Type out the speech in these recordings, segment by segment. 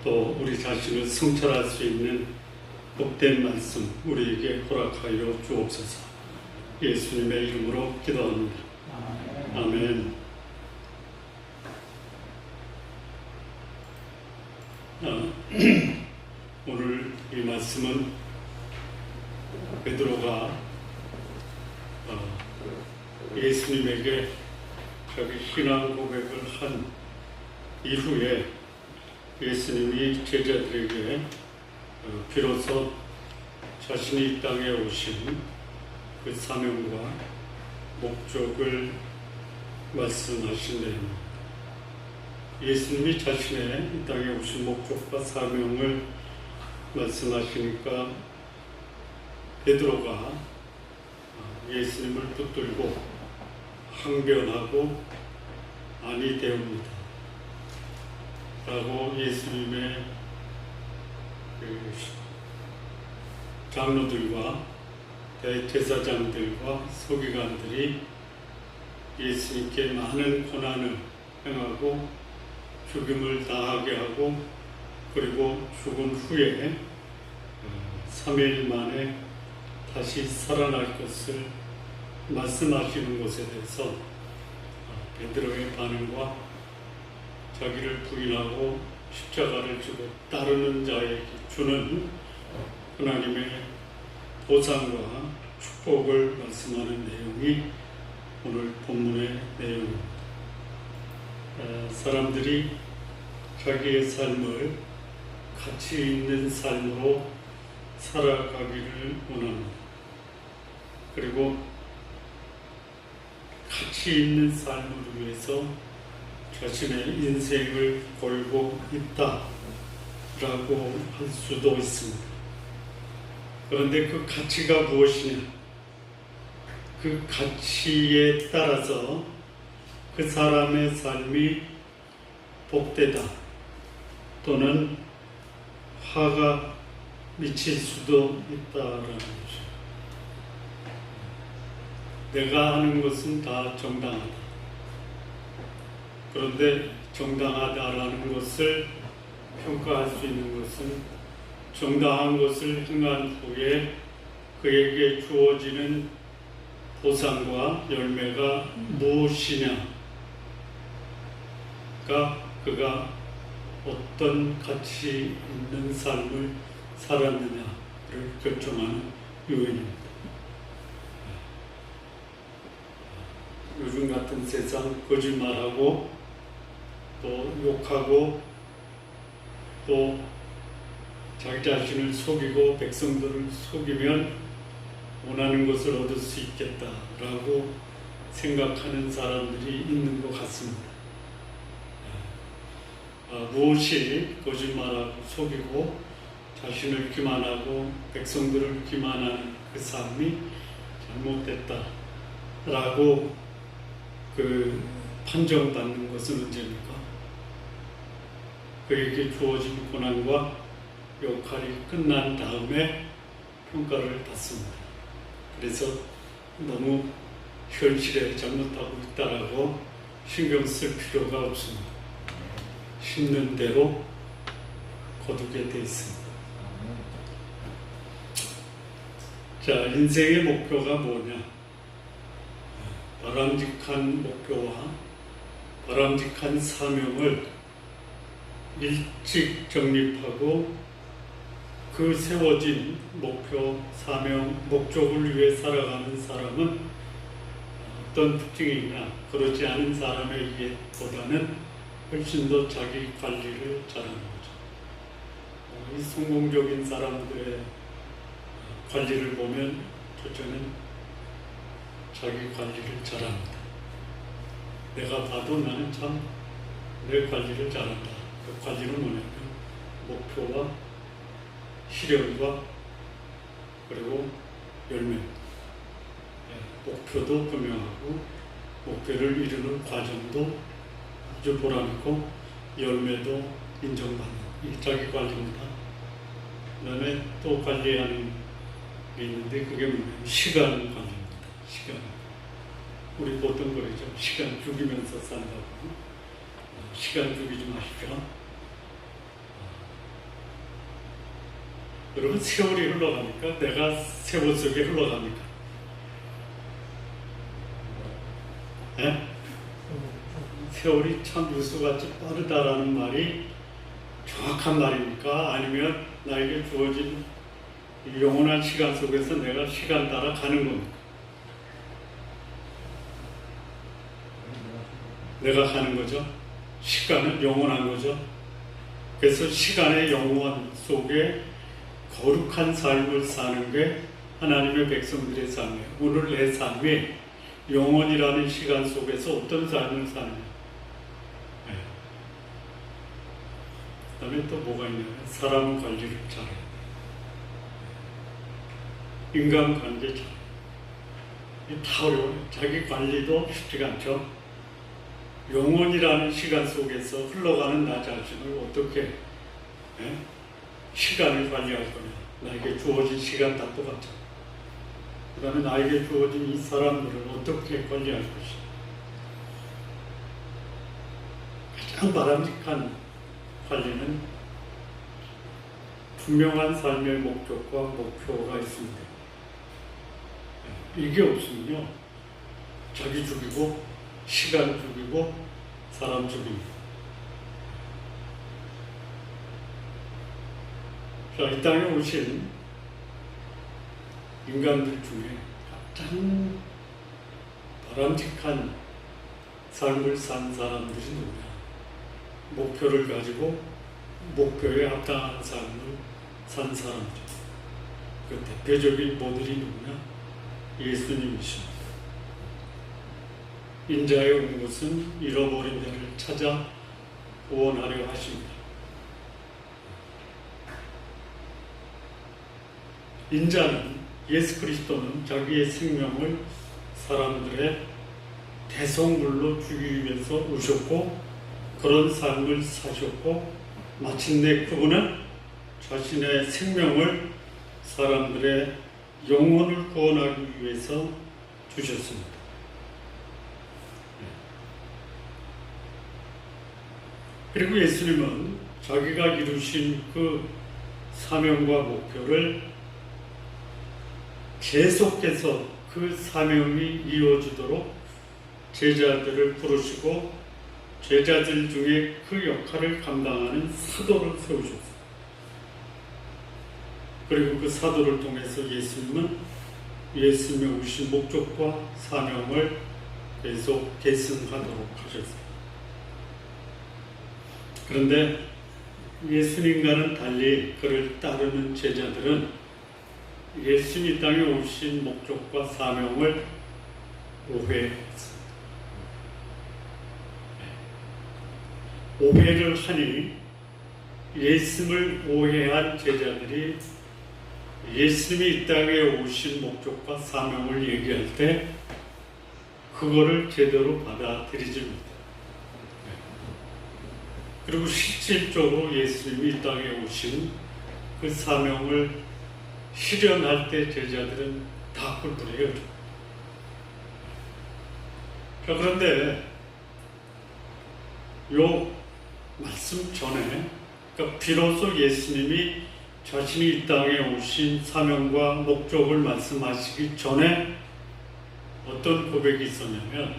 또 우리 자신을 성찰할 수 있는 복된 말씀 우리에게 허락하여 주옵소서. 예수님의 이름으로 기도합니다. 아멘. 오늘 이 말씀은 베드로가 예수님에게 자기 신앙 고백을 한 이후에 예수님이 제자들에게 비로소 자신이 이 땅에 오신 그 사명과 목적을 말씀하신 내용입니다. 예수님이 자신의 이 땅에 오신 목적과 사명을 말씀하시니까 베드로가 예수님을 붙들고 항변하고 아니 되옵니다 라고 예수님의 장로들과 대제사장들과 서기관들이 예수님께 많은 고난을 행하고 죽임을 당하게 하고 그리고 죽은 후에 3일 만에 다시 살아날 것을 말씀하시는 것에 대해서 베드로의 반응과 자기를 부인하고 십자가를 지고 따르는 자에게 주는 하나님의 보상과 축복을 말씀하는 내용이 오늘 본문의 내용입니다. 사람들이 자기의 삶을 가치 있는 삶으로 살아가기를 원합니다. 그리고 가치 있는 삶을 위해서 자신의 인생을 걸고 있다라고 할 수도 있습니다. 그런데 그 가치가 무엇이냐? 그 가치에 따라서 그 사람의 삶이 복되다 또는 화가 미칠 수도 있다라는 거죠. 내가 하는 것은 다 정당하다. 그런데 정당하다라는 것을 평가할 수 있는 것은 정당한 것을 행한 후에 그에게 주어지는 보상과 열매가 무엇이냐가 그가 어떤 가치 있는 삶을 살았느냐를 결정하는 요인입니다. 요즘 같은 세상 거짓말하고 또 욕하고 또 자기 자신을 속이고 백성들을 속이면 원하는 것을 얻을 수 있겠다라고 생각하는 사람들이 있는 것 같습니다. 무엇이 거짓말하고 속이고 자신을 기만하고 백성들을 기만하는 그 삶이 잘못됐다라고 판정받는 것은 언제입니까? 그에게 주어진 고난과 역할이 끝난 다음에 평가를 받습니다. 그래서 너무 현실에 잘못하고 있다라고 신경 쓸 필요가 없습니다. 심는 대로 거두게 돼 있습니다. 자, 인생의 목표가 뭐냐? 바람직한 목표와 바람직한 사명을 일찍 정립하고 그 세워진 목표, 사명, 목적을 위해 살아가는 사람은 어떤 특징이 있냐? 그렇지 않은 사람에게보다는 훨씬 더 자기 관리를 잘하는 거죠. 이 성공적인 사람들의 관리를 보면 첫째는 자기 관리를 잘합니다. 내가 봐도 나는 참 내 관리를 잘한다. 그 관리는 뭐냐면 목표와 실현과 그리고 열매. 목표도 분명하고 목표를 이루는 과정도 아주 보람있고 열매도 인정받는 이 자기 관리입니다. 그 다음에 또 관리하는 게 있는데 그게 뭐냐면 시간 관리입니다. 시간. 우리 보통 그러죠. 시간 죽이면서 산다고. 시간 죽이지 마십시오. 여러분, 세월이 흘러가니까 내가 세월 속에 흘러갑니까? 예? 세월이 참 유수같이 빠르다라는 말이 정확한 말입니까? 아니면 나에게 주어진 영원한 시간 속에서 내가 시간 따라 가는 겁니까? 내가 가는 거죠. 시간은 영원한 거죠. 그래서 시간의 영원 속에 거룩한 삶을 사는 게 하나님의 백성들의 삶이에요. 오늘 내 삶이 영원이라는 시간 속에서 어떤 삶을 사느냐. 네. 그 다음에 또 뭐가 있냐면 사람 관리를 잘해요. 인간관계 잘해요. 다 어려워요. 자기 관리도 쉽지가 않죠. 영원이라는 시간 속에서 흘러가는 나 자신을 어떻게 시간을 관리할 거냐. 나에게 주어진 시간 다 똑같죠. 그 다음에 나에게 주어진 이 사람들을 어떻게 관리할 것이냐. 가장 바람직한 관리는 분명한 삶의 목적과 목표가 있습니다. 이게 없으면요, 자기 죽이고 시간 죽이고 사람 죽입니다. 자, 이 땅에 오신 인간들 중에 가장 바람직한 삶을 산 사람들이 누구냐? 목표를 가지고 목표에 합당한 삶을 산 사람들. 그 대표적인 모델이 누구냐? 예수님이십니다. 인자에 온 것은 잃어버린 자를 찾아 구원하려 하십니다. 인자는, 예수 그리스도는 자기의 생명을 사람들의 대성물로 주기 위해서 오셨고 그런 삶을 사셨고 마침내 그분은 자신의 생명을 사람들의 영혼을 구원하기 위해서 주셨습니다. 그리고 예수님은 자기가 이루신 그 사명과 목표를 계속해서 그 사명이 이루어지도록 제자들을 부르시고 제자들 중에 그 역할을 감당하는 사도를 세우셨어요. 그리고 그 사도를 통해서 예수님은 예수님의 오신 목적과 사명을 계속 계승하도록 하셨어요. 그런데 예수님과는 달리 그를 따르는 제자들은 예수님 이 땅에 오신 목적과 사명을 오해했습니다. 오해를 하니 예수님을 오해한 제자들이 예수님이 이 땅에 오신 목적과 사명을 얘기할 때 그거를 제대로 받아들이지 못해요. 그리고 실질적으로 예수님이 이 땅에 오신 그 사명을 실현할 때 제자들은 다 꿀꿀해요. 자, 그런데 요 말씀 전에, 그러니까 비로소 예수님이 자신이 이 땅에 오신 사명과 목적을 말씀하시기 전에 어떤 고백이 있었냐면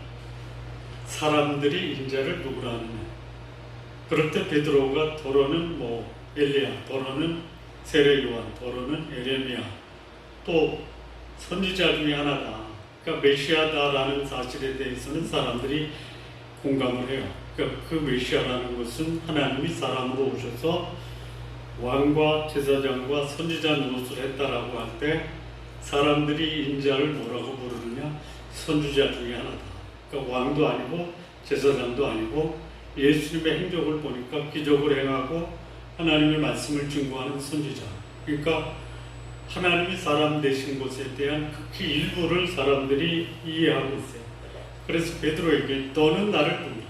사람들이 인자를 누구라 하느냐. 그럴 때 베드로가 더러는 엘리야, 더러는 세례 요한, 더러는 에레미야, 또 선지자 중에 하나다. 그러니까 메시아다라는 사실에 대해서는 사람들이 공감을 해요. 그러니까 그 메시아라는 것은 하나님이 사람으로 오셔서 왕과 제사장과 선지자 노릇을 했다라고 할 때 사람들이 인자를 뭐라고 부르느냐? 선지자 중에 하나다. 그러니까 왕도 아니고 제사장도 아니고 예수님의 행적을 보니까 기적을 행하고 하나님의 말씀을 증거하는 선지자. 그러니까 하나님이 사람 되신 것에 대한 극히 일부를 사람들이 이해하고 있어요. 그래서 베드로에게 너는 나를 부르라.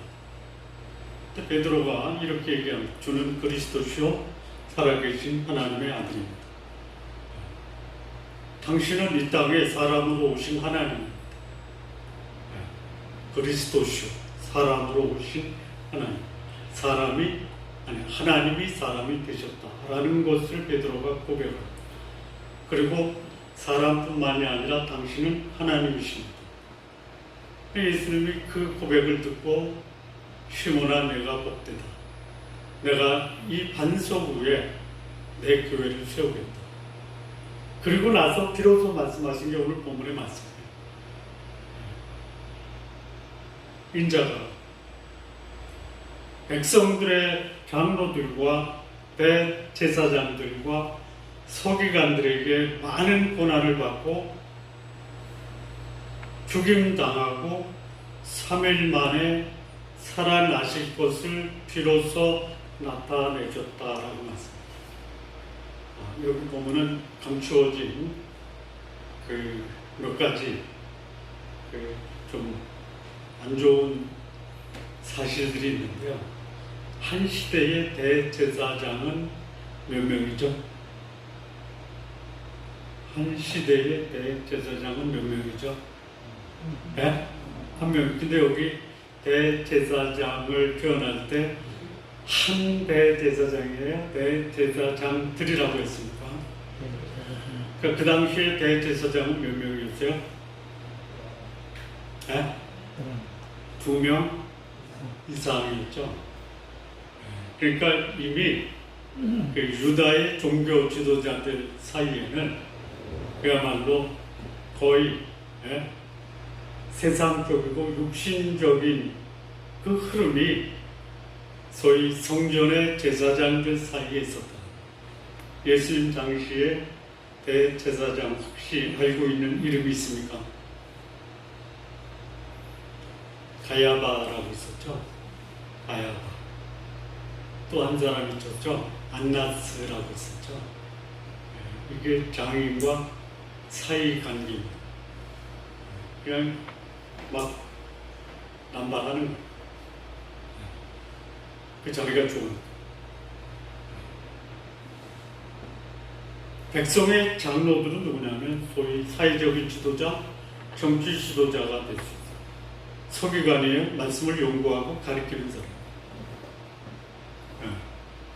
베드로가 이렇게 얘기합니다. 주는 그리스도시요 살아계신 하나님의 아들입니다. 당신은 이 땅에 사람으로 오신 하나님입니다. 그리스도시요 사람으로 오신 하나님. 하나님이 사람이 되셨다라는 것을 베드로가 고백합니다. 그리고 사람뿐만이 아니라 당신은 하나님이십니다. 예수님이 그 고백을 듣고 시몬아 내가 복되다. 내가 이 반석 위에 내 교회를 세우겠다. 그리고 나서 비로소 말씀하신 게 오늘 본문의 말씀이에요. 인자가 백성들의 장로들과 대제사장들과 서기관들에게 많은 고난을 받고 죽임당하고 3일 만에 살아나실 것을 비로소 나타내셨다라고 말씀합니다. 여기 보면은 감추어진 그 몇 가지 좀 안 좋은 사실들이 있는데요. 한 시대의 대제사장은 몇 명이죠? 한 시대의 대제사장은 몇 명이죠? 네? 한 명. 근데 여기 대제사장을 표현할 때 한 대제사장이에요? 대제사장들이라고 했습니까? 그 당시에 대제사장은 몇 명이었어요? 네? 2명 이상이었죠. 그러니까 이미 그 유다의 종교 지도자들 사이에는 그야말로 거의 세상적이고 육신적인 그 흐름이 소위 성전의 제사장들 사이에 있었다. 예수님 당시에 대제사장 혹시 알고 있는 이름이 있습니까? 가야바라고 있었죠. 가야바. 또 한 사람이 있었죠. 안나스라고 있었죠. 이게 장인과 사이 관계입니다. 그냥 막 남발하는 거예요. 그 자리가 좋은. 백성의 장로들은 누구냐면 소위 사회적인 지도자, 정치 지도자가 될 수 있어요. 서기관이에요. 말씀을 연구하고 가르치는 사람.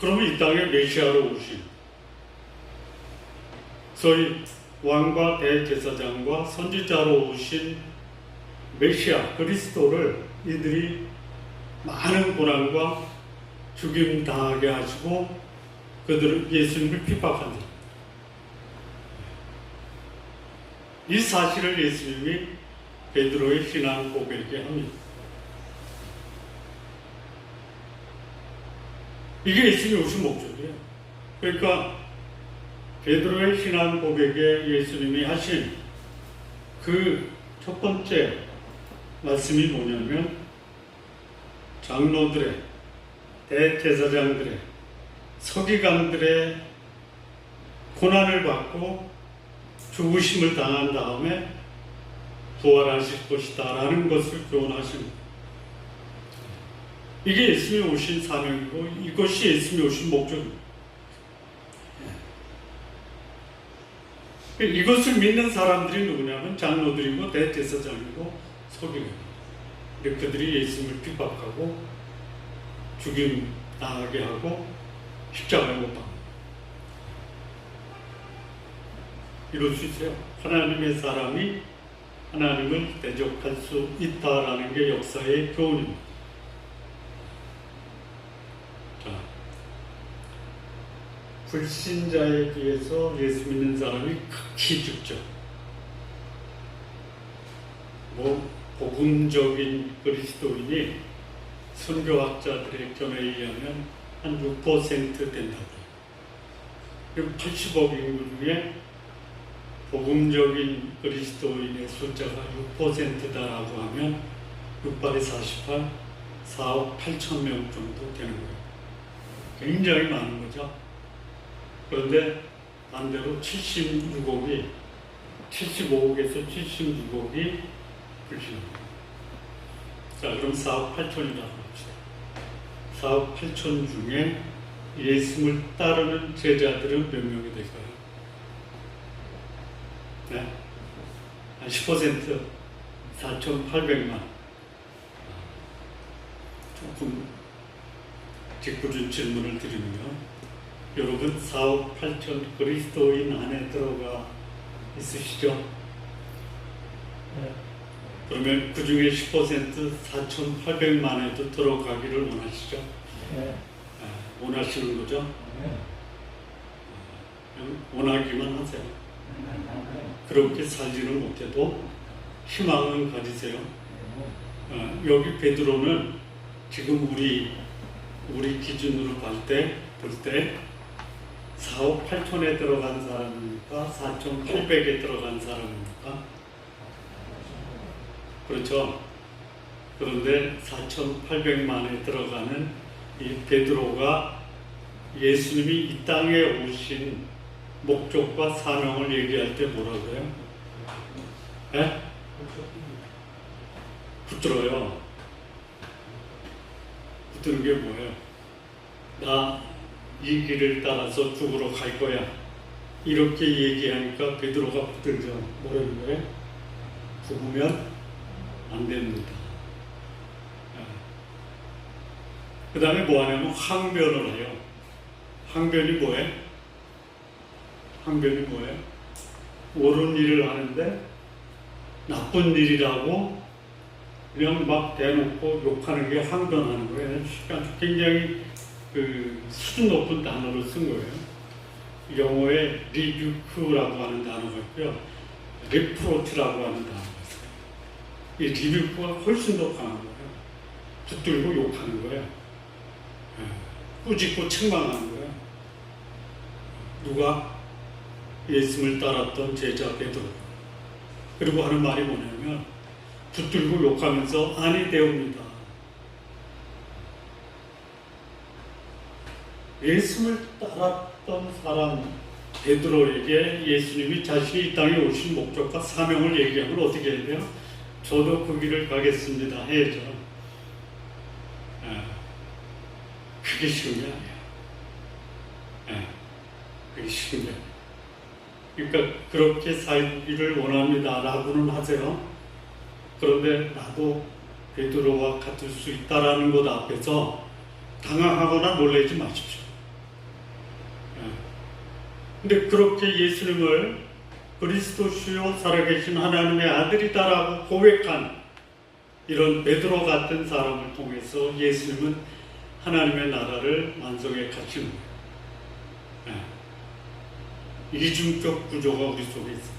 그러면 이 땅에 메시아로 오신 소위 왕과 대제사장과 선지자로 오신 메시아 그리스도를 이들이 많은 고난과 죽임 당하게 하시고 그들은 예수님을 핍박한다. 이 사실을 예수님이 베드로의 신앙 고백에 합니다. 이게 예수님이 오신 목적이에요. 그러니까 베드로의 신앙 고백에 예수님이 하신 그 첫 번째 말씀이 뭐냐면 장로들의 대제사장들의 서기관들의 고난을 받고 죽으심을 당한 다음에 부활하실 것이다 라는 것을 교훈하십니다. 이게 예수님이 오신 사명이고 이것이 예수님이 오신 목적입니다. 이것을 믿는 사람들이 누구냐면 장로들이고 대제사장이고 서기관이고 그들이 예수님을 핍박하고 죽임 당하게 하고 십자가에 못 박는 이럴 수 있어요. 하나님의 사람이 하나님을 대적할 수 있다라는 게 역사의 교훈입니다. 자, 불신자에 비해서 예수 믿는 사람이 극히 적죠. 복음적인 그리스도인이 선교학자들의 견해에 의하면 한 6% 된다고. 그리고 80억 인구 중에 복음적인 그리스도인의 숫자가 6%다라고 하면 6발에 48, 4억 8천 명 정도 되는 거예요. 굉장히 많은 거죠. 그런데 반대로 75억에서 76억이 불신입니다. 자, 그럼 4억 8천이라고 합시다. 4억 8천 중에 예수를 따르는 제자들은 몇 명이 될까요? 네? 한 10%, 4,800만. 조금 짓궂은 질문을 드리면 여러분 4억 8천 그리스도인 안에 들어가 있으시죠? 네. 그러면 그 중에 10% 4,800만에도 들어가기를 원하시죠? 네. 원하시는 거죠? 네. 원하기만 하세요. 그렇게 살지는 못해도 희망은 가지세요. 여기 베드로는 지금 우리 기준으로 볼 때 4억 8천에 들어간 사람입니까? 4,800에 들어간 사람입니까? 그렇죠. 그런데 4,800만에 들어가는 이 베드로가 예수님이 이 땅에 오신 목적과 사명을 얘기할 때 뭐라고요? 예? 붙들어요. 붙드는 게 뭐예요? 나 이 길을 따라서 죽으러 갈 거야. 이렇게 얘기하니까 베드로가 붙들죠. 뭐라는 거예요? 죽으면 안 됩니다. 그 다음에 뭐 하냐면 항변을 해요. 항변이 뭐예요? 항변이 뭐예요? 옳은 일을 하는데 나쁜 일이라고 그냥 막 대놓고 욕하는 게 항변하는 거예요. 굉장히 수준 높은 단어를 쓴 거예요. 영어에 리뷰크라고 하는 단어가 있고요. 리프로치라고 하는 단어가 있어요. 이 리뷰크가 훨씬 더 강한 거예요. 붙들고 욕하는 거예요. 꾸짖고 책망하는 거예요. 누가? 예수님을 따랐던 제자 베드로. 그리고 하는 말이 뭐냐면 붙들고 욕하면서 아니 되옵니다. 예수님을 따랐던 사람 베드로에게 예수님이 자신이 이 땅에 오신 목적과 사명을 얘기하면 어떻게 해야 돼요? 저도 그 길을 가겠습니다 해야죠. 그게 쉬운 게 아니에요. 그게 쉬운 게 아니에요. 그러니까 그렇게 살기를 원합니다 라고는 하세요. 그런데 나도 베드로와 같을 수 있다라는 것 앞에서 당황하거나 놀라지 마십시오. 근데 그렇게 예수님을 그리스도시요 살아계신 하나님의 아들이다라고 고백한 이런 베드로 같은 사람을 통해서 예수님은 하나님의 나라를 완성해 가시는 거예요. 이중적 구조가 우리 속에 있어요.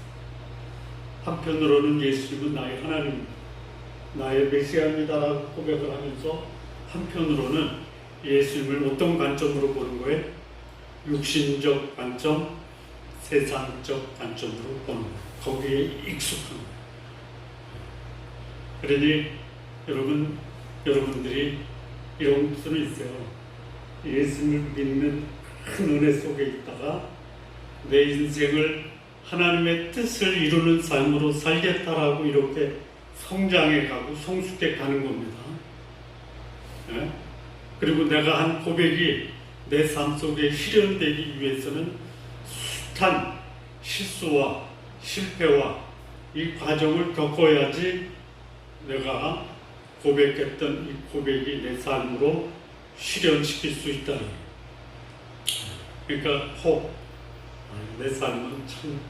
한편으로는 예수님은 나의 하나님, 나의 메시아입니다라고 고백을 하면서 한편으로는 예수님을 어떤 관점으로 보는 거예요? 육신적 관점, 세상적 관점으로 보는 거예요. 거기에 익숙한 거예요. 그러니 여러분들이 이런 수는 있어요. 예수님을 믿는 큰 은혜 속에 있다가 내 인생을 하나님의 뜻을 이루는 삶으로 살겠다라고 이렇게 성장해 가고 성숙해 가는 겁니다. 그리고 내가 한 고백이 내 삶 속에 실현되기 위해서는 숱한 실수와 실패와 이 과정을 겪어야지 내가 고백했던 이 고백이 내 삶으로 실현시킬 수 있다는 거예요. 그러니까 내 삶은 참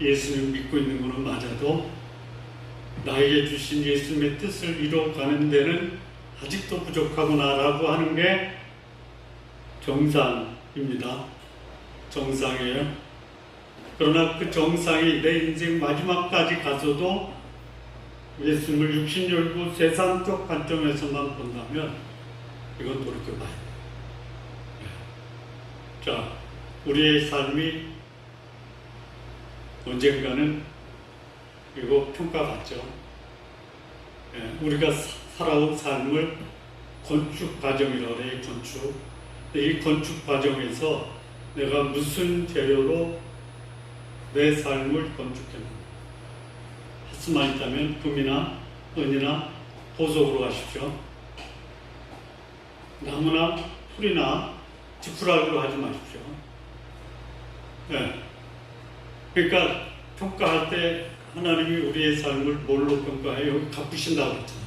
예수님 믿고 있는 것은 맞아도 나에게 주신 예수님의 뜻을 이뤄가는 데는 아직도 부족하구나라고 하는 게 정상입니다. 정상이에요. 그러나 그 정상이 내 인생 마지막까지 가서도 예수님을 육신적이고 세상적 관점에서만 본다면 이건 돌이켜봐야 돼요. 자, 우리의 삶이 언젠가는 이거 평가받죠. 우리가 살아온 삶을 건축 과정이라고 해요. 건축. 이 건축 과정에서 내가 무슨 재료로 내 삶을 건축했는가. 할 수만 있다면 금이나 은이나 보석으로 하십시오. 나무나 풀이나 지푸라기로 하지 마십시오. 그러니까 평가할 때 하나님이 우리의 삶을 뭘로 평가해요? 여기 갚으신다고 했잖아요.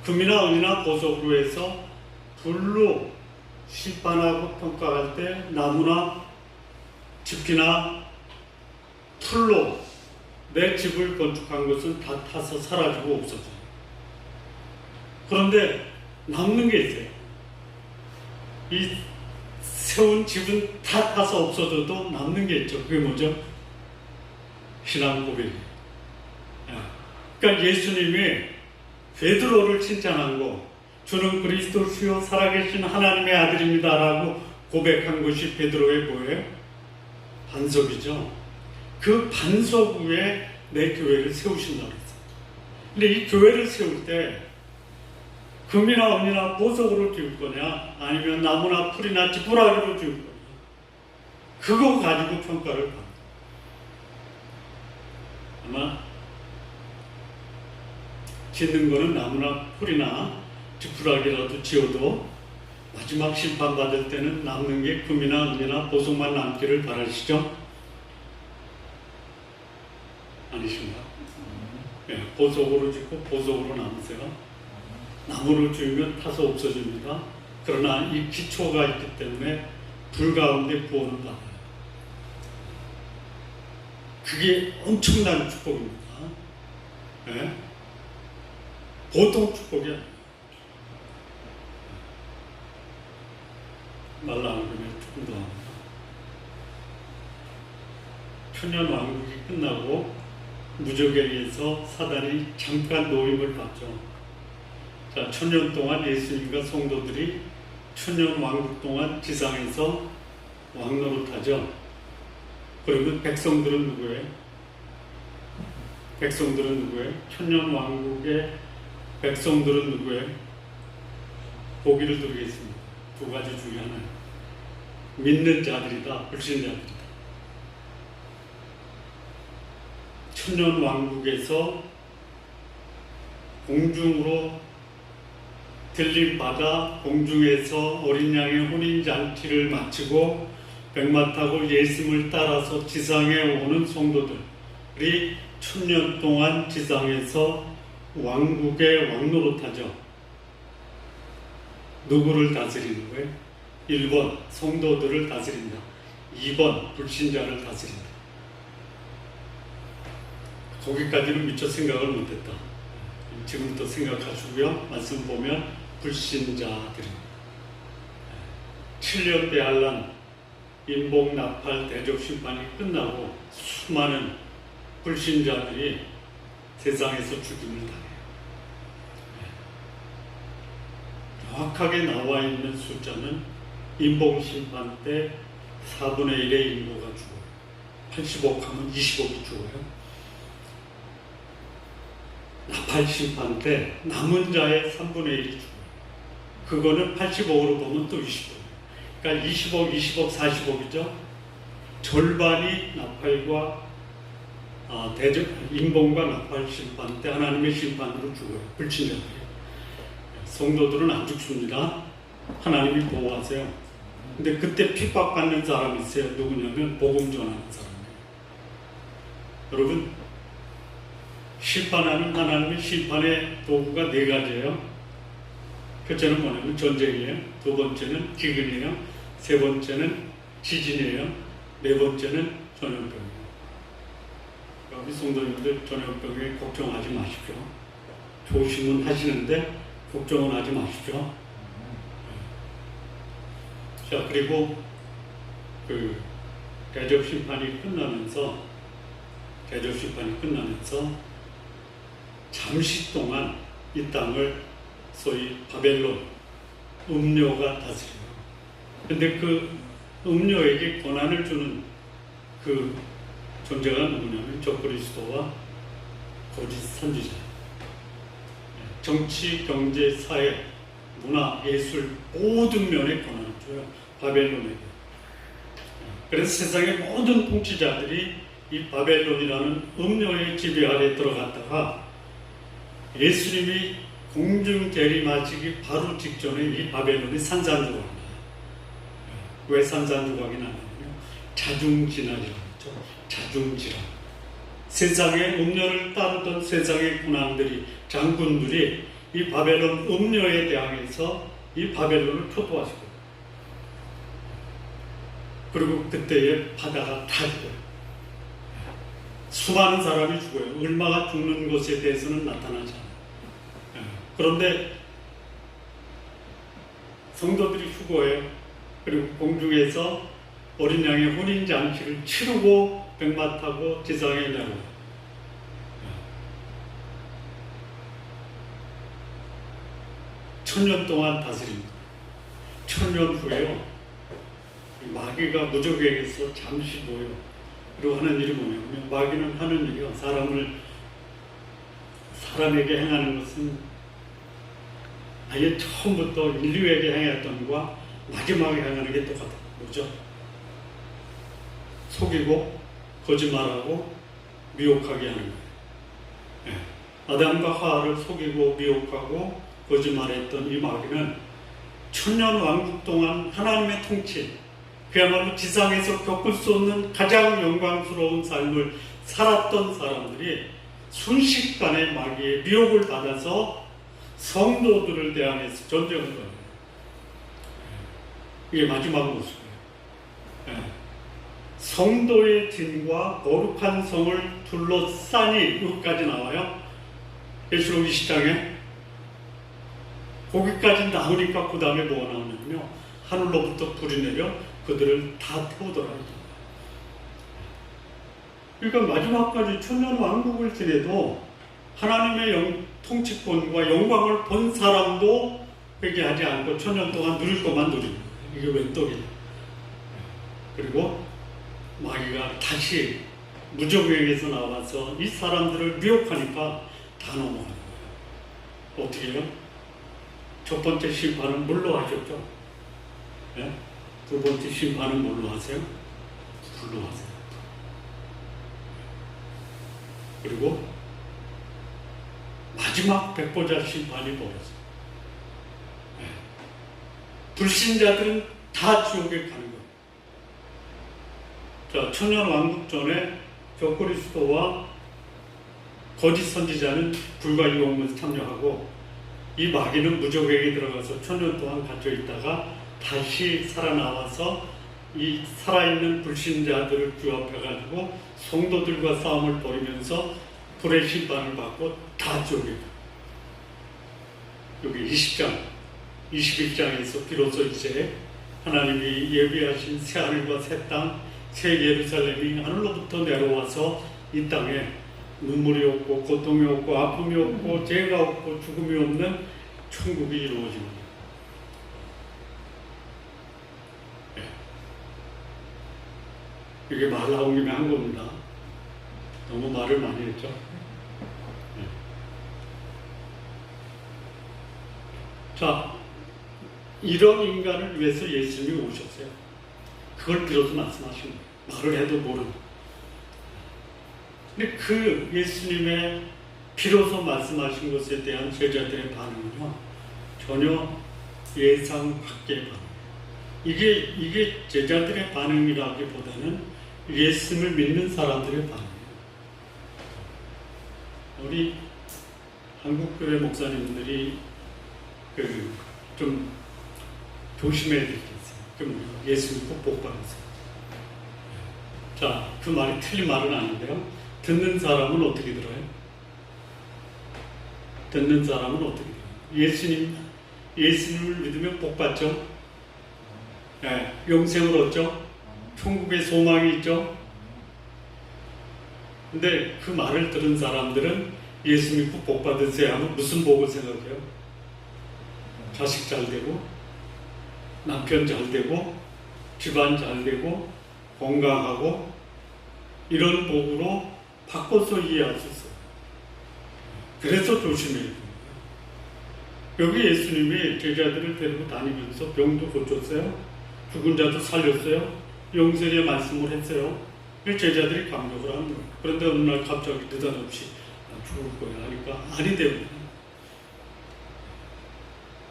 금이나 은이나 보석으로 해서 불로 심판하고 평가할 때 나무나 짚이나 풀로 내 집을 건축한 것은 다 타서 사라지고 없어져요. 그런데 남는 게 있어요. 이 세운 집은 다 타서 없어져도 남는 게 있죠. 그게 뭐죠? 신앙 고백이에요. 그러니까 예수님이 베드로를 칭찬한 거, 주는 그리스도 주요 살아계신 하나님의 아들입니다라고 고백한 것이 베드로의 뭐예요? 반석이죠. 그 반석 위에 내 교회를 세우신다고 했어요. 근데 이 교회를 세울 때 금이나 은이나 보석으로 지을 거냐, 아니면 나무나 풀이나 지푸라기로 지을 거냐, 그거 가지고 평가를 받는. 아마 짓는 거는 나무나 풀이나 지푸라기라도 지어도 마지막 심판 받을 때는 남는 게 금이나 은이나 보석만 남기를 바라시죠? 아니신가? 네, 보석으로 짓고 보석으로 남으세요. 나무를 지으면 타서 없어집니다. 그러나 이 기초가 있기 때문에 불 가운데 구원을 받아요. 그게 엄청난 축복입니다. 네? 보통 축복이 아니에요. 말 나누면 조금 더 합니다. 천년 왕국이 끝나고 무적에 의해서 사단이 잠깐 노임을 받죠. 자, 천년 동안 예수님과 성도들이 천년 왕국 동안 지상에서 왕노릇하죠. 그러면 백성들은 누구예요? 백성들은 누구예요? 천년 왕국의 백성들은 누구예요? 보기를 드리겠습니다. 두 가지 중에 하나예요. 믿는 자들이다, 불신자들이다. 천년 왕국에서 공중으로 들림받아 공중에서 어린 양의 혼인잔치를 마치고 백마 타고 예수님을 따라서 지상에 오는 성도들이 천년 동안 지상에서 왕국의 왕노릇하죠. 누구를 다스리는 거예요? 1번 성도들을 다스린다. 2번 불신자를 다스린다. 거기까지는 미처 생각을 못했다. 지금부터 생각하시고요. 말씀 보면 불신자들은 7년 대환란, 인복 나팔 대적 심판이 끝나고 수많은 불신자들이 세상에서 죽임을 당해요. 정확하게 나와 있는 숫자는 인복 심판 때 4분의 1의 인구가 죽어요. 80억 하면 20억이 죽어요. 나팔 심판 때 남은 자의 3분의 1이 죽어요. 그거는 80억으로 보면 또 20억. 그러니까 20억, 20억, 40억이죠. 절반이 나팔과 인봉과 나팔 심판 때 하나님의 심판으로 죽어요. 불신자들이. 성도들은 안 죽습니다. 하나님이 보호하세요. 근데 그때 핍박받는 사람이 있어요. 누구냐면 복음 전하는 사람이에요. 여러분, 심판하는 하나님의 심판의 도구가 4가지예요. 첫째는 뭐냐면 전쟁이에요. 두 번째는 기근이에요. 세 번째는 지진이에요. 네 번째는 전염병이에요. 우리 성도님들 전염병에 걱정하지 마십시오. 조심은 하시는데 걱정은 하지 마십시오. 자, 그리고 대접 심판이 끝나면서 잠시 동안 이 땅을 소위 바벨론 음료가 다스려요. 근데 그 음료에게 권한을 주는 그 존재가 누구냐면 적그리스도와 거짓 선지자. 정치, 경제, 사회, 문화, 예술 모든 면에 권한을 줘요. 바벨론에게. 그래서 세상의 모든 통치자들이 이 바벨론이라는 음료의 지배 아래 들어갔다가 예수님이 공중 재림하시기 바로 직전에 이 바벨론이 산산조각이 나요. 왜 산산조각이 나냐면요, 자중진화라고 했죠. 자중진화. 세상의 음료를 따르던 세상의 군왕들이, 장군들이 이 바벨론 음료에 대항해서 이 바벨론을 표도하시고, 그리고 그때에 바다가 다 죽어요. 수많은 사람이 죽어요. 얼마가 죽는 것에 대해서는 나타나지 않아요. 그런데 성도들이 휴거해요. 그리고 공중에서 어린 양의 혼인 잔치를 치르고 백마 타고 지상에 내려와요. 천년 동안 다스립니다. 천년 후에요. 마귀가 무적에게서 잠시 모여. 그리고 하는 일이 뭐냐면, 마귀는 하는 일이요, 사람에게 행하는 것은 아예 처음부터 인류에게 행했던 것과 마지막에 행하는 게 똑같아요. 뭐죠? 속이고 거짓말하고 미혹하게 하는 거예요. 아담과 하와를 속이고 미혹하고 거짓말했던 이 마귀는 천년 왕국 동안 하나님의 통치, 그야말로 지상에서 겪을 수 없는 가장 영광스러운 삶을 살았던 사람들이 순식간에 마귀의 미혹을 받아서 성도들을 대항해서 전쟁을 거예요. 이게 마지막 모습이에요. 성도의 진과 거룩한 성을 둘러싸니, 여기까지 나와요. 계시록 20장에. 거기까지 나오니까 그 다음에 뭐가 나오냐면요, 하늘로부터 불이 내려 그들을 다 태우더라. 그러니까 마지막까지 천년 왕국을 지내도 하나님의 통치권과 영광을 본 사람도 회개하지 않고 천년 동안 누릴 것만 누리는 거예요. 이게 웬 떡이냐. 그리고 마귀가 다시 무적에게서 나와서 이 사람들을 미혹하니까 다 넘어가는 거예요. 어떻게 해요? 첫 번째 심판은 물로 하셨죠. 네? 두 번째 심판은 뭘로 하세요? 불로 하세요. 그리고 마지막 백보자 심판이 벌어져요. 네. 불신자들은 다 지옥에 가는 거예요. 자, 천년 왕국 전에 적그리스도와 거짓 선지자는 불과 유혹문에 참여하고, 이 마귀는 무적에게 들어가서 천년 동안 갇혀 있다가 다시 살아나와서 이 살아있는 불신자들을 규합해가지고 성도들과 싸움을 벌이면서 불의 심판을 받고 다 지옥에 가요. 여기 20장, 21장에서 비로소 이제 하나님이 예비하신 새 하늘과 새 땅, 새 예루살렘이 하늘로부터 내려와서 이 땅에 눈물이 없고 고통이 없고 아픔이 없고 죄가 없고 죽음이 없는 천국이 이루어집니다. 이게 말 나온 김에 한 겁니다. 너무 말을 많이 했죠. 자, 이런 인간을 위해서 예수님이 오셨어요. 그걸 비로소 말씀하신 거예요. 말을 해도 모르는. 근데 그 예수님의 비로소 말씀하신 것에 대한 제자들의 반응은요, 전혀 예상 밖의 반응. 이게 제자들의 반응이라기보다는 예수님을 믿는 사람들의 반응이에요. 우리 한국교회 목사님들이 좀 조심해야 될 게 있어요. 예수 믿고 복 받으세요. 자, 그 말이 틀린 말은 아닌데요. 듣는 사람은 어떻게 들어요? 듣는 사람은 어떻게 들어요? 예수님을 믿으면 복 받죠. 네, 영생을 얻죠. 천국의 소망이 있죠. 근데 그 말을 들은 사람들은 예수 믿고 복 받으세요 하면 무슨 복을 생각해요? 자식 잘 되고, 남편 잘 되고, 집안 잘 되고, 건강하고, 이런 복으로 바꿔서 이해할 수 있어요. 그래서 조심해야 돼요. 여기 예수님이 제자들을 데리고 다니면서 병도 고쳤어요. 죽은 자도 살렸어요. 영생의 말씀을 했어요. 제자들이 감격을 한 거예요. 그런데 어느 날 갑자기 느닷없이 나 죽을 거야 하니까 아니 되고.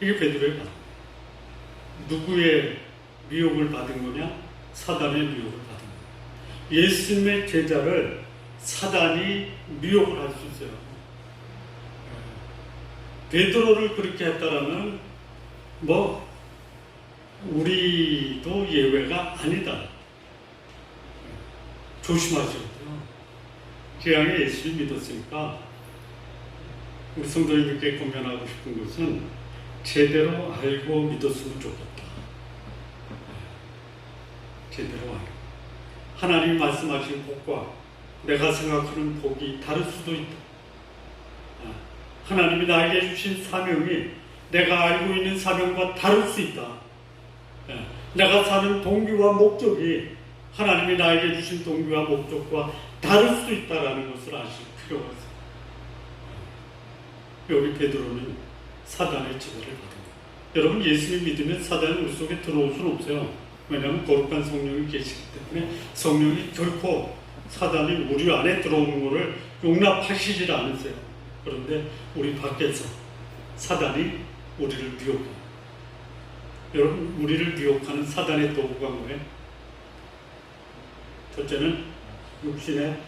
이게 베드로의 반응. 누구의 미혹을 받은 거냐? 사단의 미혹을 받은 거예요. 예수님의 제자를 사단이 미혹을 할 수 있어요. 베드로를 그렇게 했다라면 우리도 예외가 아니다. 조심하셔야 돼요. 기왕에 예수를 믿었으니까 우리 성도님께 권면하고 싶은 것은 제대로 알고 믿었으면 좋겠다. 제대로 알고. 하나님이 말씀하신 복과 내가 생각하는 복이 다를 수도 있다. 하나님이 나에게 주신 사명이 내가 알고 있는 사명과 다를 수 있다. 내가 사는 동기와 목적이 하나님이 나에게 주신 동기와 목적과 다를 수 있다는 것을 아실 필요가 있습니다. 여기 베드로는 사단의 지배를 받은 거예요. 여러분, 예수님 믿으면 사단이 우리 속에 들어올 수는 없어요. 왜냐하면 거룩한 성령이 계시기 때문에 성령이 결코 사단이 우리 안에 들어오는 것을 용납하시질 않으세요. 그런데 우리 밖에서 사단이 우리를 미혹해요. 여러분, 우리를 미혹하는 사단의 도구가 뭐예요? 첫째는 육신의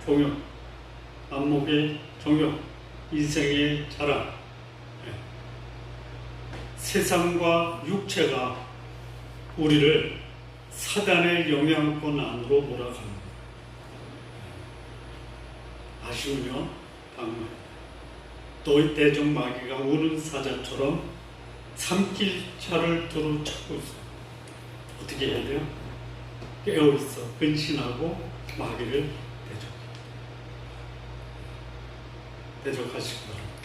종욕, 안목의 정욕, 인생의 자랑, 세상과 육체가 우리를 사단의 영향권 안으로 몰아가는 거예요. 아쉬우면 방문. 또 대적 마귀가 우는 사자처럼 삼킬 차를 두루 찾고 있어요. 어떻게 해야 돼요? 깨어있어 근신하고 마귀를 대적하시기 바랍니다.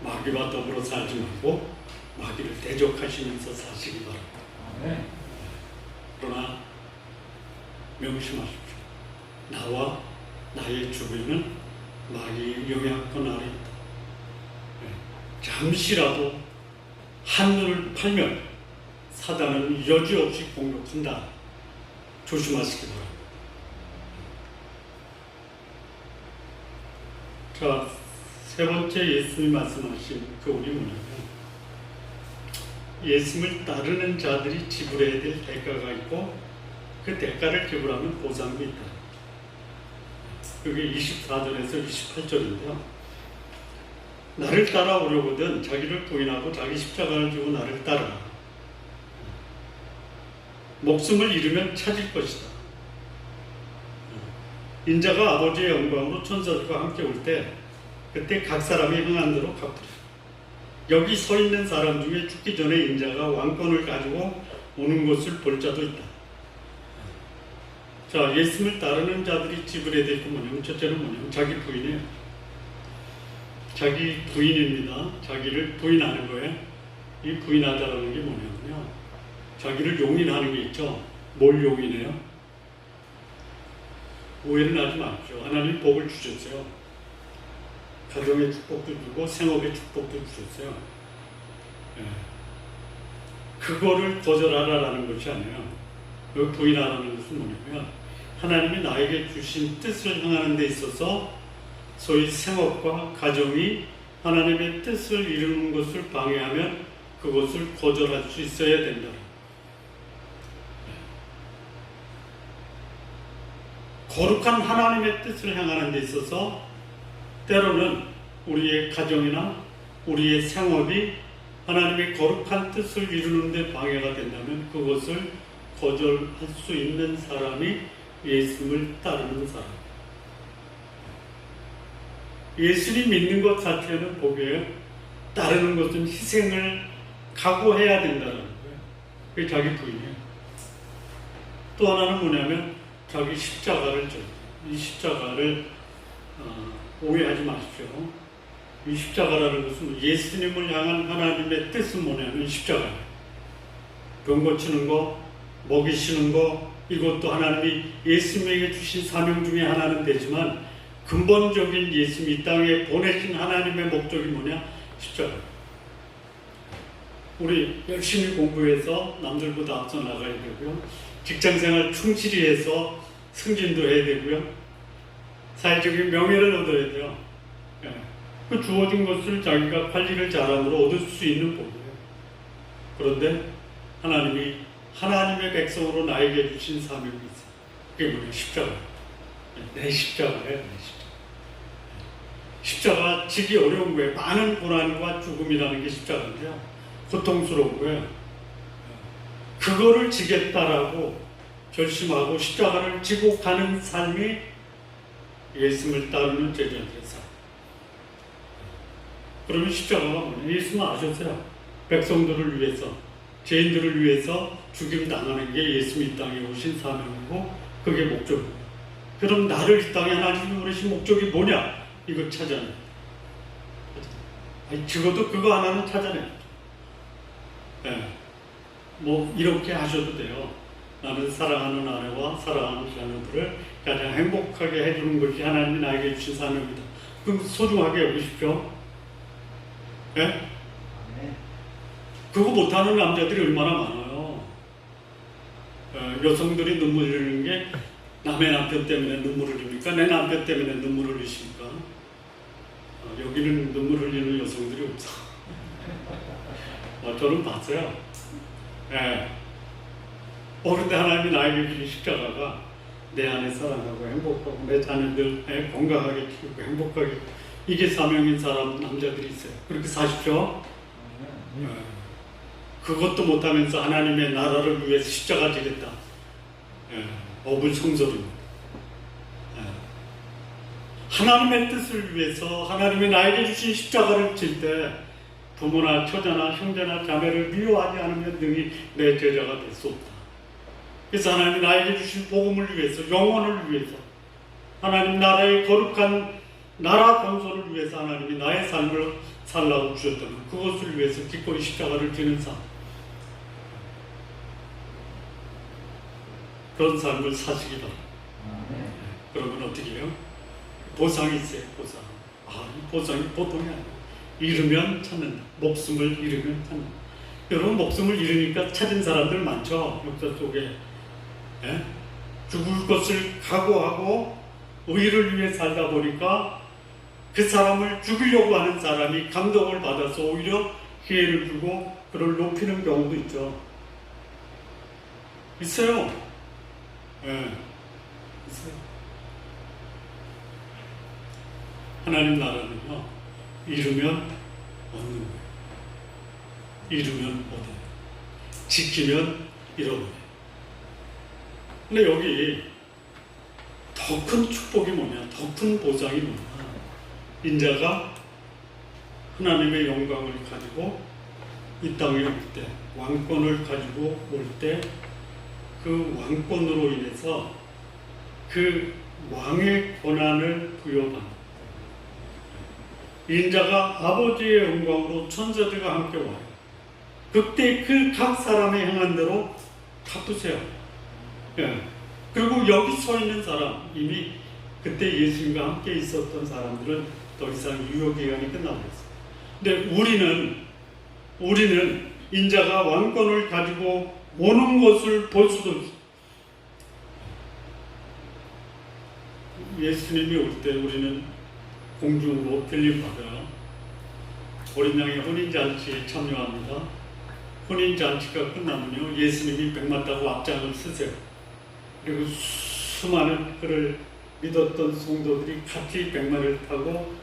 마귀와 더불어 살지 말고 마귀를 대적하시면서 사시기 바랍니다. 그러나 명심하십시오. 나와 나의 주변은 마귀의 영향권 아래 있다. 잠시라도 한눈을 팔면 사단은 여지없이 공격한다. 조심하시기 바랍니다. 자, 세 번째 예수님이 말씀하신 교훈이 뭐냐면 예수님을 따르는 자들이 지불해야 될 대가가 있고 그 대가를 지불하면 보상이 있다. 그게 24절에서 28절인데요. 나를 따라오려거든 자기를 부인하고 자기 십자가를 지고 나를 따르라. 목숨을 잃으면 찾을 것이다. 인자가 아버지의 영광으로 천사들과 함께 올 때 그때 각 사람이 행한 대로 갚으리라. 여기 서 있는 사람 중에 죽기 전에 인자가 왕권을 가지고 오는 것을 볼 자도 있다. 자, 예수님을 따르는 자들이 지불해야 될 건 뭐냐면 첫째는 뭐냐면 자기 부인이에요. 자기 부인입니다. 자기를 부인하는 거예요. 이 부인하다라는 게 뭐냐면요, 자기를 용인하는 게 있죠. 뭘 용인해요? 오해는 하지 마십시오. 하나님 복을 주셨어요. 가정의 축복도 주고 생업의 축복도 주셨어요. 그거를 거절하라라는 것이 아니에요. 그 부인하라는 것은 뭐냐면 하나님이 나에게 주신 뜻을 향하는 데 있어서 소위 생업과 가정이 하나님의 뜻을 이루는 것을 방해하면 그것을 거절할 수 있어야 된다. 거룩한 하나님의 뜻을 향하는 데 있어서 때로는 우리의 가정이나 우리의 생업이 하나님의 거룩한 뜻을 이루는 데 방해가 된다면 그것을 거절할 수 있는 사람이 예수님을 따르는 사람. 예수님 믿는 것 자체는 복이에요. 따르는 것은 희생을 각오해야 된다는 거예요. 그게 자기 부인이에요. 또 하나는 뭐냐면 자기 십자가를 져요. 이 십자가를 오해하지 마십시오. 이 십자가라는 것은 예수님을 향한 하나님의 뜻은 뭐냐면 십자가예요. 병 고치는 거, 먹이시는 거, 이것도 하나님이 예수님에게 주신 사명 중에 하나는 되지만 근본적인 예수님 이 땅에 보내신 하나님의 목적이 뭐냐? 십자가. 우리 열심히 공부해서 남들보다 앞서 나가야 되고요. 직장생활 충실히 해서 승진도 해야 되고요. 사회적인 명예를 얻어야 돼요. 그 주어진 것을 자기가 관리를 잘함으로 얻을 수 있는 복이에요. 그런데 하나님이 하나님의 백성으로 나에게 주신 사명이 있어요. 그게 뭐냐? 십자가. 내 십자가예요. 내 십자가. 십자가 지기 어려운 거예요. 많은 고난과 죽음이라는 게 십자가인데요. 고통스러운 거예요. 그거를 지겠다라고 결심하고 십자가를 지고 가는 삶이 예수님을 따르는 제자들의 삶. 그러면 십자가가 뭐냐? 예수는 아셨어요. 백성들을 위해서, 죄인들을 위해서 죽임 당하는 게 예수님이 이 땅에 오신 사명이고 그게 목적이에요. 그럼 나를 이 땅에 하나님이 보내신 목적이 뭐냐? 이거 찾아내. 적어도 그거 하나는 찾아내. 네. 뭐 이렇게 하셔도 돼요. 나는 사랑하는 아내와 사랑하는 자녀들을 가장 행복하게 해주는 것이 하나님이 나에게 주신 사명이다. 그럼 소중하게 여기십시오. 네? 그거 못하는 남자들이 얼마나 많아요. 여성들이 눈물 흘리는 게 남의 남편 때문에 눈물을 흘립니까? 내 남편 때문에 눈물을 흘리십니까? 여기는 눈물 흘리는 여성들이 없어. 저는 봤어요. 네. 그런데 하나님이 나에게 주신 십자가가 내 안에 사랑하고 행복하고 내 자녀들 건강하게 키우고 행복하게, 이게 사명인 사람 남자들이 있어요. 그렇게 사십시오. 그것도 못하면서 하나님의 나라를 위해서 십자가 지겠다. 업을 성소입니다. 하나님의 뜻을 위해서 하나님이 나에게 주신 십자가를 질 때 부모나 처자나 형제나 자매를 미워하지 않으면 능히 내 제자가 될 수 없다. 그래서 하나님이 나에게 주신 복음을 위해서, 영혼을 위해서, 하나님 나라의 거룩한 나라 건설을 위해서 하나님이 나의 삶을 살라고 주셨다면 그것을 위해서 기꺼이 십자가를 지는 삶, 그런 삶을 사시기 바랍니다. 그러면 어떻게 해요? 보상이 있어요. 보상. 이 보상이 보통이 아니에요. 잃으면 찾는다. 목숨을 잃으면 찾는다. 여러분, 목숨을 잃으니까 찾은 사람들 많죠. 역사 속에. 죽을 것을 각오하고 의를 위해 살다 보니까 그 사람을 죽이려고 하는 사람이 감동을 받아서 오히려 기회를 주고 그를 높이는 경우도 있죠. 있어요. 있어요. 하나님 나라는요, 잃으면 얻는 거예요. 잃으면 얻어요. 지키면 잃어버려요. 근데 여기 더 큰 축복이 뭐냐, 더 큰 보장이 뭐냐, 인자가 하나님의 영광을 가지고 이 땅에 올 때, 왕권을 가지고 올 때 그 왕권으로 인해서 그 왕의 권한을 부여받는, 인자가 아버지의 영광으로 천사들과 함께 와요. 그때 그 각 사람의 행한 대로 갚으세요. 그리고 여기 서 있는 사람, 이미 그때 예수님과 함께 있었던 사람들은 더 이상 유효기간이 끝나버렸어요. 근데 우리는 인자가 왕권을 가지고 오는 것을 볼 수도 있어요. 예수님이 올 때 우리는 공중으로 들림받아요. 어린 양의 혼인잔치에 참여합니다. 혼인잔치가 끝나면요, 예수님이 백마 타고 앞장을 서세요. 그리고 수많은 그를 믿었던 성도들이 같이 백마를 타고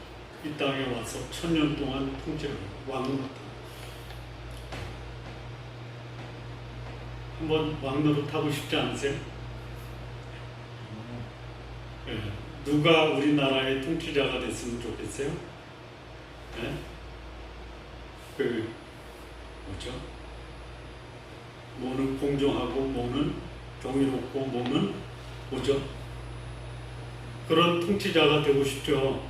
이 땅에 와서 1000년 동안 통치를 하고 왕노릇. 한번 왕노릇 하고 싶지 않으세요? 누가 우리나라의 통치자가 됐으면 좋겠어요? 뭐는 공정하고 뭐는 정의롭고 뭐는 뭐죠? 그런 통치자가 되고 싶죠.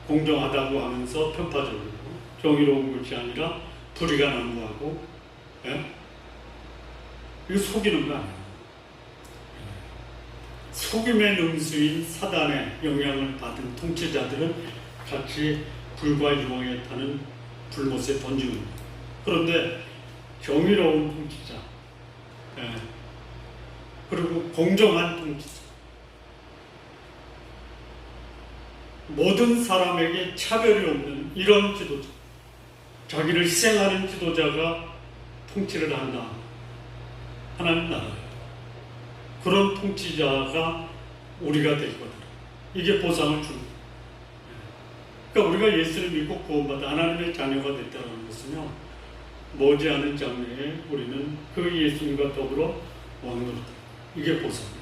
공정하다고 하면서 편파적이고 정의로운 것이 아니라 불의가 난무하고, 이거 속이는 거 아니에요. 속임의 능수인 사단의 영향을 받은 통치자들은 같이 불과 유황에 타는 불못에 던지는 거예요. 그런데 정의로운 통치자, 그리고 공정한 통치자, 모든 사람에게 차별이 없는 이런 지도자, 자기를 희생하는 지도자가 통치를 한다. 하나님 나라예요. 그런 통치자가 우리가 될 거다. 이게 보상을 주는 거예요. 그러니까 우리가 예수를 믿고 구원받아 하나님의 자녀가 됐다는 것은요, 머지않은 장래에 우리는 그 예수님과 더불어 왕노릇. 이게 보상이야.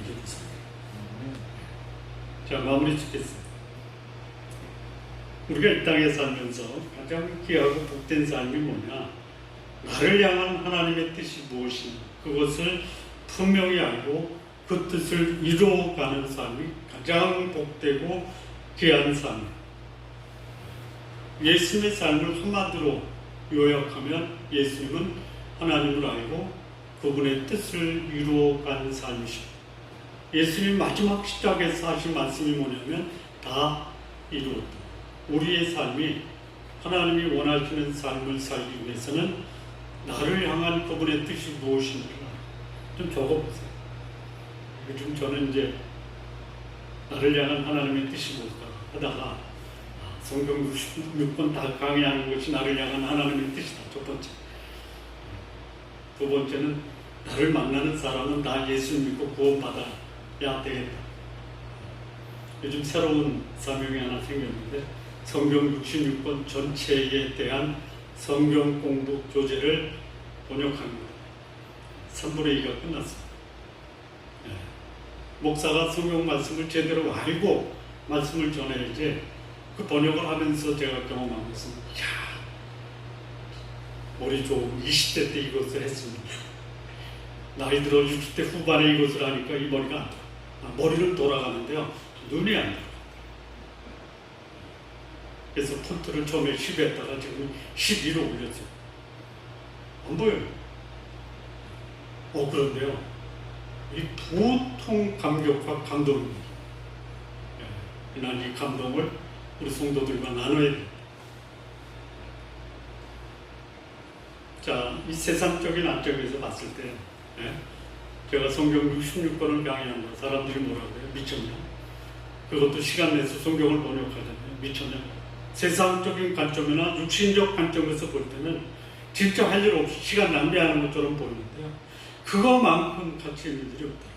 이게 보상이야. 자, 마무리 짓겠습니다. 우리가 이 땅에 살면서 가장 귀하고 복된 삶이 뭐냐? 나를 향한 하나님의 뜻이 무엇이냐? 그것을 분명히 알고 그 뜻을 이루어가는 삶이 가장 복되고 귀한 삶이에요. 예수님의 삶을 한마디로 요약하면 예수님은 하나님을 알고 그분의 뜻을 이루어가는 삶이십니다. 예수님 마지막 시작에서 하신 말씀이 뭐냐면 다 이루었다. 우리의 삶이 하나님이 원하시는 삶을 살기 위해서는 나를 향한 그분의 뜻이 무엇인지를 좀 적어보세요. 요즘 저는 이제 나를 향한 하나님의 뜻이 뭘까 하다가 성경 66권 다 강의하는 것이 나를 향한 하나님의 뜻이다. 첫 번째. 두 번째는 나를 만나는 사람은 나 예수 믿고 구원받아야 되겠다. 요즘 새로운 사명이 하나 생겼는데 성경 66권 전체에 대한 성경 공부 교재를 번역합니다. 3분의 2가 끝났습니다. 목사가 성경 말씀을 제대로 알고 말씀을 전해야지 그 번역을 하면서 제가 경험한 것은 머리 좋은 20대 때 이것을 했습니다. 나이 들어 60대 후반에 이것을 하니까 이 머리가 안 돌아. 머리는 돌아가는데요. 눈이 안 돌아. 그래서 폰트를 처음에 10에 했다가 지금 12로 올렸어요. 안 보여요. 그런데요. 이 보통 감격과 감동입니다. 난 이 감동을 우리 성도들과 나눠야 됩니다. 자, 이 세상적인 안점에서 봤을 때 제가 성경 66권을 강의한 거 사람들이 뭐라고 해요? 미쳤냐? 그것도 시간 내서 성경을 번역하잖아요. 미쳤냐? 세상적인 관점이나 육신적 관점에서 볼 때는 진짜 할 일 없이 시간 낭비하는 것처럼 보이는데요. 그거만큼 가치 있는 일이 없다.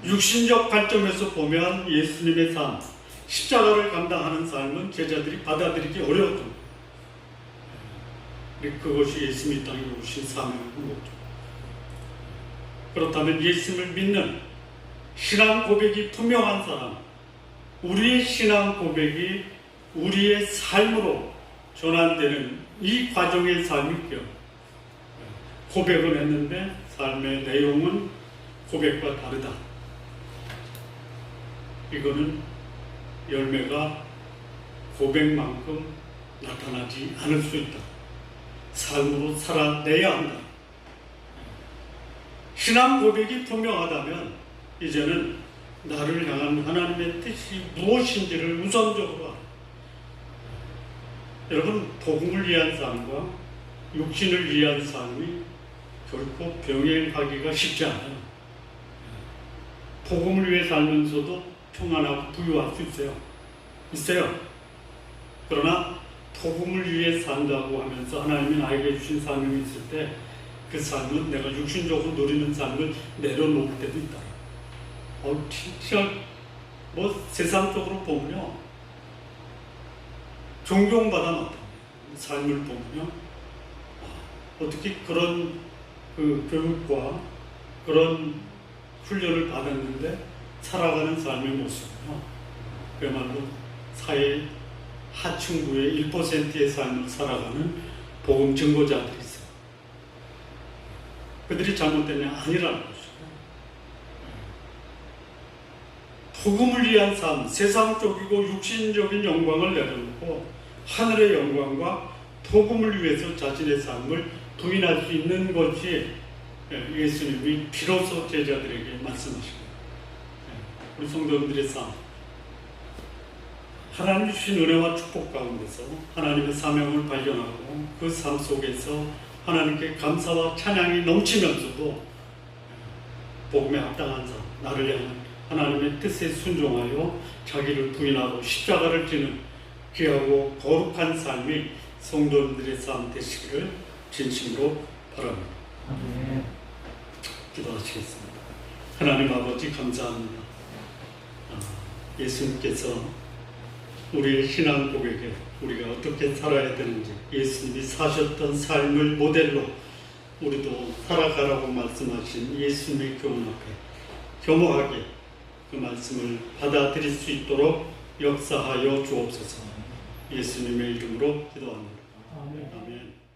육신적 관점에서 보면 예수님의 삶, 십자가를 감당하는 삶은 제자들이 받아들이기 어려웠던 거예요. 그것이 예수님이 땅에 오신 사명의 목적. 그렇다면 예수님을 믿는 신앙 고백이 분명한 사람, 우리의 신앙 고백이 우리의 삶으로 전환되는 이 과정의 삶이죠. 고백은 했는데 삶의 내용은 고백과 다르다. 이거는 열매가 고백만큼 나타나지 않을 수 있다. 삶으로 살아내야 한다. 신앙 고백이 분명하다면 이제는 나를 향한 하나님의 뜻이 무엇인지를 우선적으로 알아. 여러분, 복음을 위한 삶과 육신을 위한 삶이 결코 병행하기가 쉽지 않아요. 복음을 위해 살면서도 평안하고 부유할 수 있어요. 그러나 복음을 위해 산다고 하면서 하나님이 나에게 주신 사명이 있을 때 그 삶은 내가 육신적으로 누리는 삶을 내려놓을 때도 있다. 진짜 세상적으로 보면요, 존경받아 나타나요. 삶을 보면요, 어떻게 그런 교육과 그런 훈련을 받았는데 살아가는 삶의 모습은요, 그야말로 사회 하층부의 1%의 삶을 살아가는 복음 증거자들이 있어요. 그들이 잘못됐냐? 아니라는 것이죠. 복음을 위한 삶, 세상적이고 육신적인 영광을 내려놓고 하늘의 영광과 복음을 위해서 자신의 삶을 부인할 수 있는 것이 예수님이 비로소 제자들에게 말씀하십니다. 우리 성도님들의 삶, 하나님 주신 은혜와 축복 가운데서 하나님의 사명을 발견하고 그 삶 속에서 하나님께 감사와 찬양이 넘치면서도 복음에 합당한 삶, 나를 향한 하나님의 뜻에 순종하여 자기를 부인하고 십자가를 지는 귀하고 거룩한 삶이 성도님들의 삶 되시기를 진심으로 바랍니다. 기도하시겠습니다. 하나님 아버지 감사합니다. 예수님께서 우리의 신앙 고백에 우리가 어떻게 살아야 되는지 예수님이 사셨던 삶을 모델로 우리도 살아가라고 말씀하신 예수님의 교훈 앞에 겸허하게 그 말씀을 받아들일 수 있도록 역사하여 주옵소서. 예수님의 이름으로 기도합니다. 아멘. 아멘.